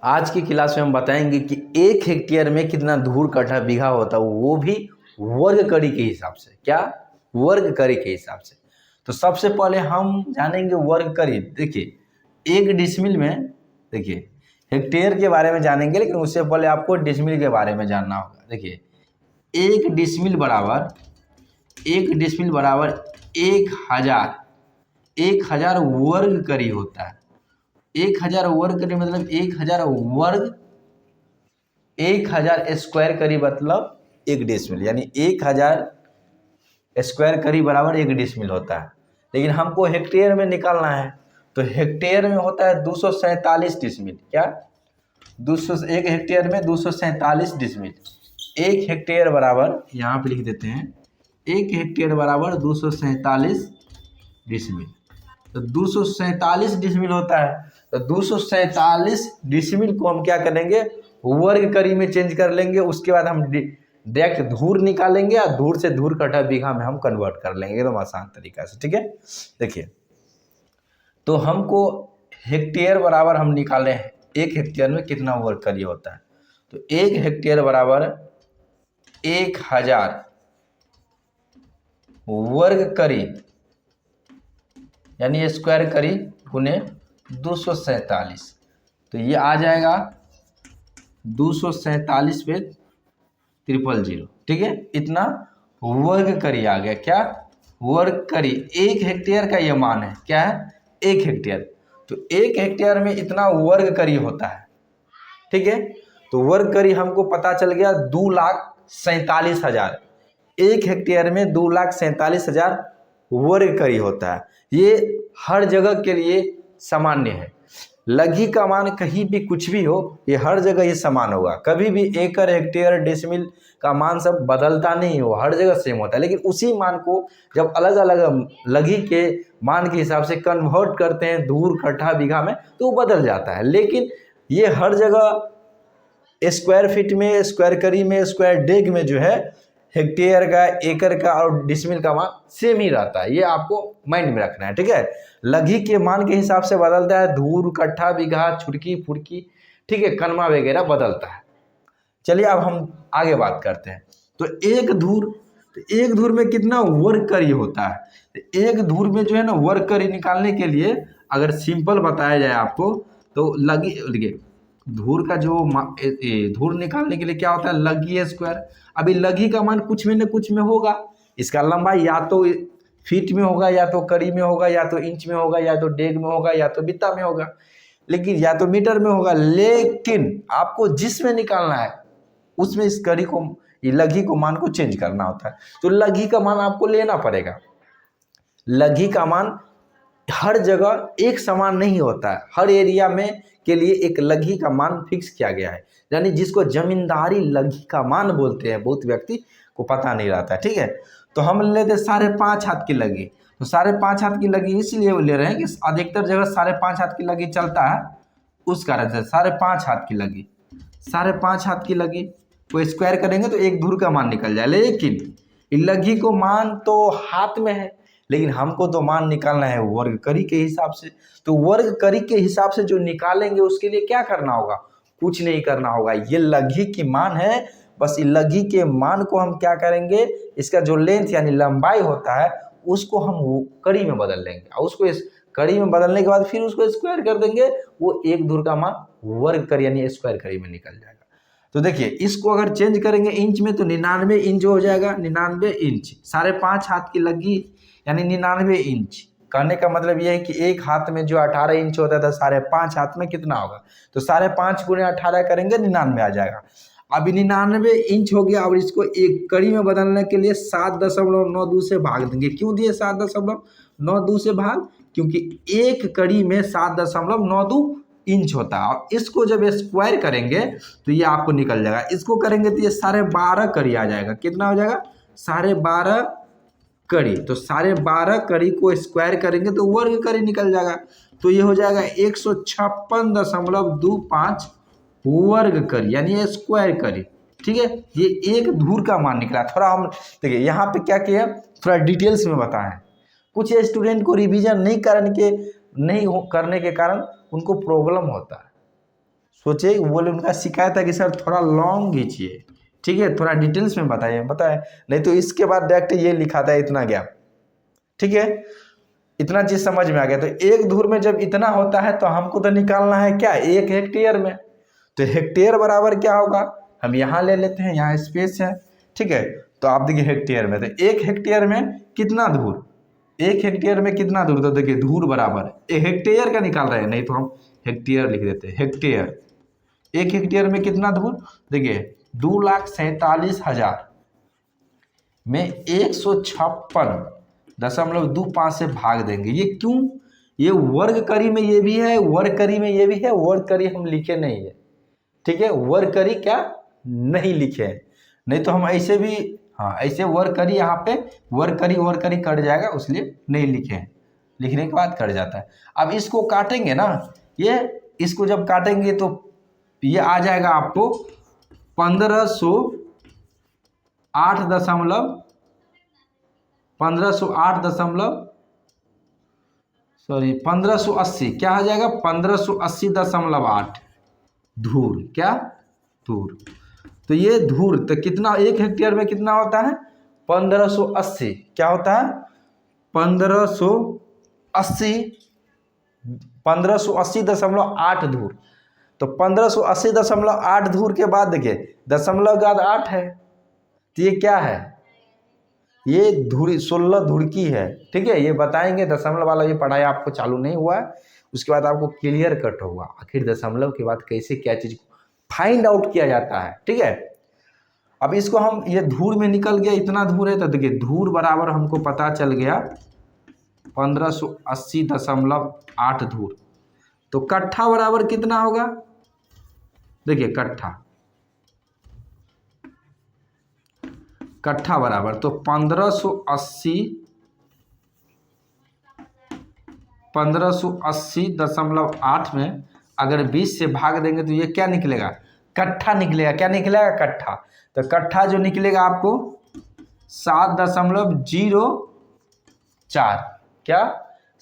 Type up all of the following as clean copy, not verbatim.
आज की क्लास में हम बताएंगे कि 1 हेक्टेयर में कितना धूर कट्ठा बीघा होता है, वो भी वर्ग कड़ी के हिसाब से। क्या? वर्ग कड़ी के हिसाब से। तो सबसे पहले हम जानेंगे वर्ग कड़ी। देखिए 1 डिसमिल में, देखिए हेक्टेयर के बारे में जानेंगे, लेकिन उससे पहले आपको डिसमिल के बारे में जानना होगा। देखिए 1 डिसमिल बराबर 1000 वर्ग कड़ी होता है। 1000 वर्ग करी मतलब 1000 स्क्वायर करी मतलब 1 डिसमिल, यानी 1000 स्क्वायर करी बराबर 1 डिसमिल होता है। लेकिन हमको हेक्टेयर में निकालना है, तो हेक्टेयर में होता है 247 डिसमिल। क्या? 1 हेक्टेयर में 247 डिसमिल। 1 हेक्टेयर बराबर, यहाँ पे लिख देते हैं, 1 हेक्टेयर बराबर 247 डिसमिल। तो 247 डिसमिल होता है, तो 247 डिसमिल को हम क्या करेंगे, वर्ग करी में चेंज कर लेंगे। उसके बाद हम डायरेक्ट धूर निकालेंगे और धूर से धूर कट्ठा बीघा में हम कन्वर्ट कर लेंगे, एकदम आसान तरीका से। ठीक है, देखिए तो हमको हेक्टेयर बराबर हम निकाले हैं 1 हेक्टेयर में कितना वर्ग करी होता है। तो 1 हेक्टेयर बराबर 1000 वर्ग करी यानी स्क्वायर करी गुने 247। तो ये आ जाएगा 247 पे 000। ठीक है, इतना वर्ग करी आ गया। क्या? वर्ग करी। 1 हेक्टेयर का ये मान है। क्या है? 1 हेक्टेयर। तो 1 हेक्टेयर में इतना वर्ग करी होता है। ठीक है, तो वर्ग करी हमको पता चल गया 2,47,000। 1 हेक्टेयर में 2,47,000 वर्ग करी होता है। ये हर जगह के लिए सामान्य है। लघी का मान कहीं भी कुछ भी हो, ये हर जगह ये समान होगा। कभी भी एकड़, हेक्टेयर, डेसिमल का मान सब बदलता नहीं हो, हर जगह सेम होता है। लेकिन उसी मान को जब अलग अलग लघी के मान के हिसाब से कन्वर्ट करते हैं धूर, कट्ठा, बीघा में, तो वो बदल जाता है। लेकिन ये हर जगह स्क्वायर फीट में, स्क्वायर करी में, स्क्वायर डेग में जो है हेक्टेयर का, एकड़ का और डिसमिल का मान सेम ही रहता है। ये आपको माइंड में रखना है। ठीक है, लघी के मान के हिसाब से बदलता है, धूर, कट्ठा, बीघा, छुटकी, फुटकी, ठीक है, कनमा वगैरह बदलता है। चलिए अब हम आगे बात करते हैं। तो एक धूर में कितना वर्ग करी होता है। तो एक धूर में जो है ना वर्ग करी निकालने के लिए अगर सिंपल बताया जाए आपको, तो लगी धूर का जो धूर निकालने के लिए क्या होता है, लघी स्क्वायर। अभी लघी का मान कुछ में न कुछ में होगा। इसका लंबाई या तो फीट में होगा, या तो कड़ी में होगा, या तो इंच में होगा, या तो डेग में होगा, या तो बित्ता में होगा, लेकिन या तो मीटर में होगा। लेकिन आपको जिसमें निकालना है उसमें इस कड़ी को, लघी को मान को चेंज करना होता है। तो लघी का मान आपको लेना पड़ेगा। लघी का मान हर जगह एक समान नहीं होता है। हर एरिया में के लिए एक लघी का मान फिक्स किया गया है, यानी जिसको जमींदारी लघी का मान बोलते हैं, बहुत व्यक्ति को पता नहीं रहता है। ठीक है, तो हम लेते 5.5 हाथ की लघी। तो 5.5 हाथ की लघी इसलिए ले रहे हैं कि अधिकतर जगह 5.5 हाथ की लघी चलता है, उस कारण से 5.5 हाथ की लघी। 5.5 हाथ की लघी को स्क्वायर करेंगे तो एक धूर का मान निकल जाए। लेकिन लघी को मान तो हाथ में है, लेकिन हमको तो मान निकालना है वर्ग करी के हिसाब से। तो वर्ग करी के हिसाब से जो निकालेंगे उसके लिए क्या करना होगा, कुछ नहीं करना होगा। ये लघी की मान है, बस लघी के मान को हम क्या करेंगे, इसका जो लेंथ यानी लंबाई होता है उसको हम कड़ी में बदल लेंगे, और उसको इस कड़ी में बदलने के बाद फिर उसको स्क्वायर कर देंगे। वो एक धूर का मान वर्ग करी यानी स्क्वायर कड़ी में निकल जाएगा। तो देखिए इसको अगर चेंज करेंगे इंच में, तो 99 इंच हो जाएगा। 99 इंच 5.5 हाथ की लगी यानी 99 इंच। कहने का मतलब यह है कि एक हाथ में जो 18 इंच होता था, 5.5 हाथ में कितना होगा, तो 5.5 गुणे 18 करेंगे 99 आ जाएगा। अभी 99 इंच हो गया, और इसको एक कड़ी में बदलने के लिए 7.92 से भाग देंगे। क्यों दिए 7.92 से भाग? क्योंकि एक कड़ी में 7.92 इंच होता है। और इसको जब स्क्वायर करेंगे तो ये आपको निकल जाएगा। इसको करेंगे तो ये 12.5 कड़ी आ जाएगा। कितना हो जाएगा? 12.5 कड़ी। तो 12.5 कड़ी को स्क्वायर करेंगे तो वर्ग कड़ी निकल जाएगा। तो ये हो जाएगा 156.25 वर्ग कड़ी यानी स्क्वायर कड़ी। ठीक है, ये एक धूर का मान निकला। थोड़ा हम देखिए यहाँ पे क्या किया, थोड़ा डिटेल्स में बताएं। कुछ स्टूडेंट को रिवीजन नहीं करने के कारण उनको प्रॉब्लम होता है। सोचे, बोले उनका शिकायत है कि सर थोड़ा लॉन्ग खींचिए, ठीक है, थोड़ा डिटेल्स में बताइए, नहीं तो इसके बाद डायरेक्ट ये लिखा था इतना गैप, ठीक है, इतना चीज समझ में आ गया। तो एक धूर में जब इतना होता है तो हमको तो निकालना है क्या, 1 हेक्टेयर में। तो हेक्टेयर बराबर क्या होगा, हम यहाँ ले लेते हैं, यहाँ स्पेस है, ठीक है। तो आप देखिए हेक्टेयर में, तो 1 हेक्टेयर में कितना धूर, 1 हेक्टेयर में कितना धूर, तो देखिए धूर बराबर हेक्टेयर का निकाल रहे हैं, नहीं तो हम हेक्टेयर लिख देते हैं, हेक्टेयर। 1 हेक्टेयर में कितना धूर, देखिए 2,47,000 में 156.25 से भाग देंगे। ये क्यों, ये वर्ग करी में ये भी है, वर्ग करी में ये भी है, वर्ग करी हम लिखे नहीं है, ठीक है, वर्ग करी क्या नहीं लिखे हैं, नहीं तो हम ऐसे भी, हाँ ऐसे वर्ग करी, यहाँ पे वर्ग करी कट जाएगा, इसलिए नहीं लिखे हैं, लिखने के बाद कट जाता है। अब इसको काटेंगे ना, ये इसको जब काटेंगे तो ये आ जाएगा आपको 1580, क्या आ जाएगा 1580.8 धूर, क्या धूर। तो ये धूर तो कितना, 1 हेक्टेयर में कितना होता है 1580, क्या होता है 1580.8 धूर। तो 1580.8 धूर के बाद देखिए दशमलव के बाद 8 है, तो ये क्या है, ये धुरी 16 धुरकी है, ठीक है, ये बताएंगे दशमलव वाला, ये पढ़ाई आपको चालू नहीं हुआ है, उसके बाद आपको क्लियर कट होगा आखिर दशमलव के बाद कैसे क्या चीज को फाइंड आउट किया जाता है, ठीक है। अब इसको हम, ये धूर में निकल गया, इतना धूर है, तो देखिए धूर बराबर हमको पता चल गया 1580.8 धूर। तो कट्ठा बराबर कितना होगा, देखिए कट्ठा बराबर, तो 1580.8 में अगर 20 से भाग देंगे तो ये क्या निकलेगा, कट्ठा निकलेगा, क्या निकलेगा कट्ठा। तो कट्ठा जो निकलेगा आपको 7.04, क्या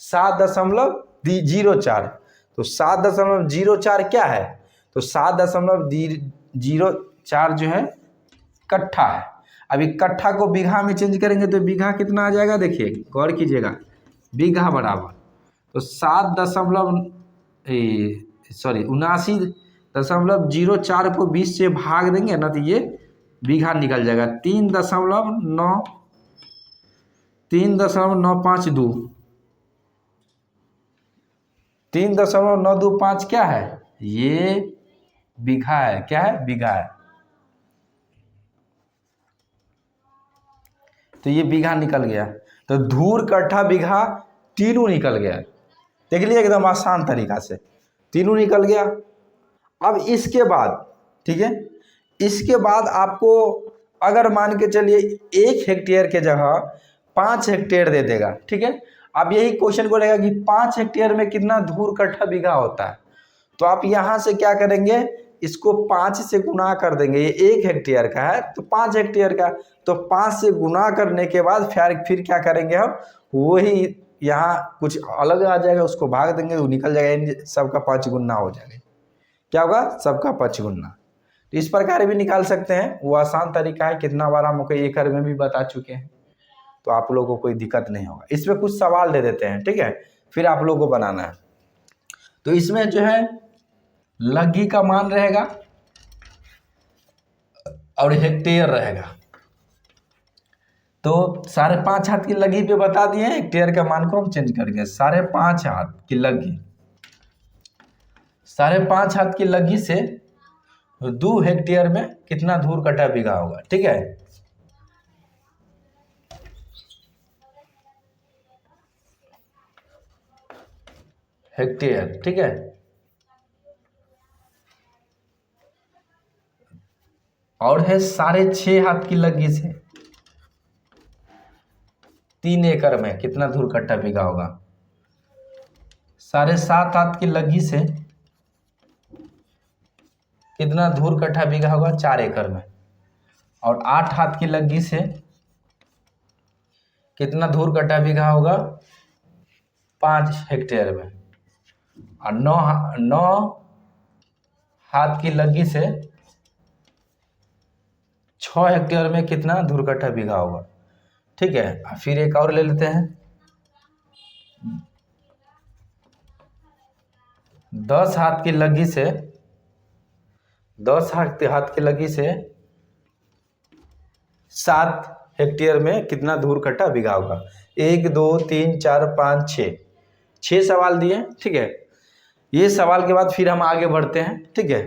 7.04, तो 7.04 क्या है, तो 7.04 जो है कट्ठा है। अभी कट्ठा को बीघा में चेंज करेंगे तो बीघा कितना आ जाएगा, देखिए गौर कीजिएगा, बीघा बराबर तो 79.04 को 20 से भाग देंगे ना, तो ये बीघा निकल जाएगा 3.952, 3.925 क्या है, ये बीघा है, क्या है बीघा है। तो ये बीघा निकल गया, तो धूर कट्ठा बीघा तीनों निकल गया, देख लिया एकदम आसान तरीका से, तीनों निकल गया। अब इसके बाद, ठीक है, इसके बाद आपको अगर मान के चलिए 1 हेक्टेयर के जगह 5 हेक्टेयर दे देगा, ठीक है। अब यही क्वेश्चन को रहेगा कि 5 हेक्टेयर में कितना धूर कट्ठा बीघा होता है, तो आप यहाँ से क्या करेंगे, इसको 5 से गुना कर देंगे, ये 1 हेक्टेयर का है तो 5 हेक्टेयर का, तो 5 से गुना करने के बाद फिर क्या करेंगे हम, वही यहाँ कुछ अलग आ जाएगा, उसको भाग देंगे तो निकल जाएगा, सबका 5 गुना हो जाएगा, क्या होगा सबका 5 गुना। तो इस प्रकार भी निकाल सकते हैं, वो आसान तरीका है, कितना बार हम एकड़ में भी बता चुके हैं, तो आप लोगों को कोई दिक्कत नहीं होगा। इसमें कुछ सवाल दे देते हैं, ठीक है, फिर आप लोगों को बनाना है। तो इसमें जो है लघी का मान रहेगा और हेक्टेयर रहेगा, तो 5.5 हाथ की लघी पे बता दिए, हेक्टेयर का मान को हम चेंज करेंगे, 5.5 हाथ की लघी, 5.5 हाथ की लघी से 2 हेक्टेयर में कितना धूर कट्ठा बीघा होगा, ठीक है। हेक्टेयर, ठीक है, और है 6.5 हाथ की लघी से 3 एकड़ में कितना धूर कट्ठा बीघा होगा, 7.5 हाथ की लघी से कितना धूर कट्ठा बीघा होगा 4 एकड़ में, और 8 हाथ की लघी से कितना धूर कट्ठा बीघा होगा 5 हेक्टेयर में, और 9 हाथ की लग्गी से 6 हेक्टेयर में कितना धूल कट्ठा बीघा होगा। ठीक है, फिर एक और ले लेते हैं। 10 हाथ की लग्गी से 7 हेक्टेयर में कितना धूल कट्ठा बीघा होगा। 1 2 3 4 5 6 सवाल दिए। ठीक है, ये सवाल के बाद फिर हम आगे बढ़ते हैं। ठीक है,